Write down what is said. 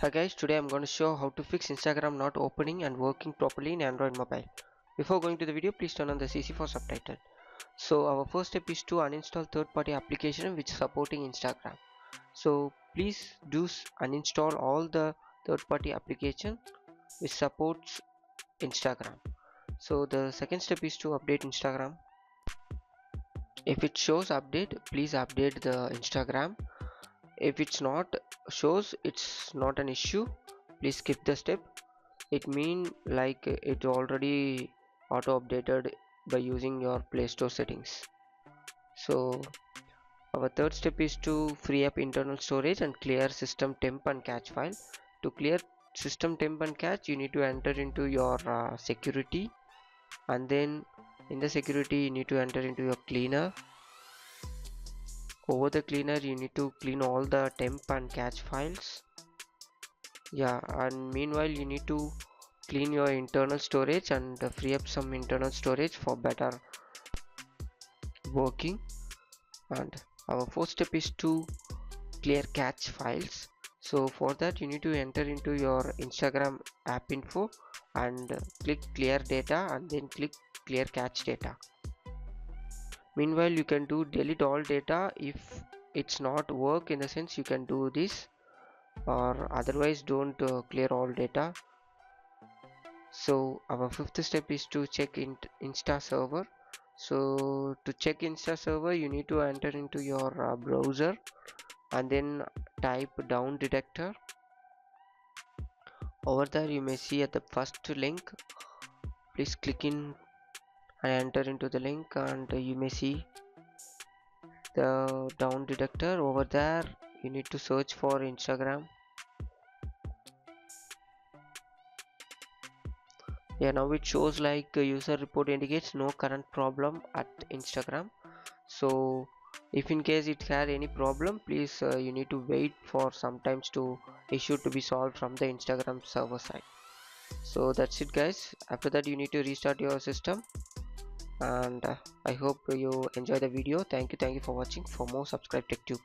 Hi guys, today I'm going to show how to fix Instagram not opening and working properly in Android mobile. Before going to the video, please turn on the CC for subtitle. So our first step is to uninstall third-party application which is supporting Instagram. So please uninstall all the third-party application which supports Instagram. So the second step is to update Instagram. If it shows update, please update the Instagram. If it's not shows, it's not an issue, please skip the step. It mean like it already auto updated by using your Play Store settings. So our third step is to free up internal storage and clear system temp and cache file. To clear system temp and cache, you need to enter into your security, and then in the security you need to enter into your cleaner. Over the cleaner you need to clean all the temp and cache files. Yeah, and meanwhile you need to clean your internal storage and free up some internal storage for better working. And our fourth step is to clear cache files. So for that you need to enter into your Instagram app info and click clear data and then click clear cache data. Meanwhile you can do delete all data if it's not work, in the sense you can do this, or otherwise don't clear all data. So our fifth step is to check Insta server. So to check Insta server you need to enter into your browser and then type down detector. Over there you may see at the first link, please click in and enter into the link, and you may see the down detector. Over there you need to search for Instagram. Yeah, now it shows like user report indicates no current problem at Instagram. So if in case it had any problem, please you need to wait for sometimes to issue to be solved from the Instagram server side. So that's it guys. After that you need to restart your system, and I hope you enjoy the video. Thank you for watching. For more, subscribe TechTube.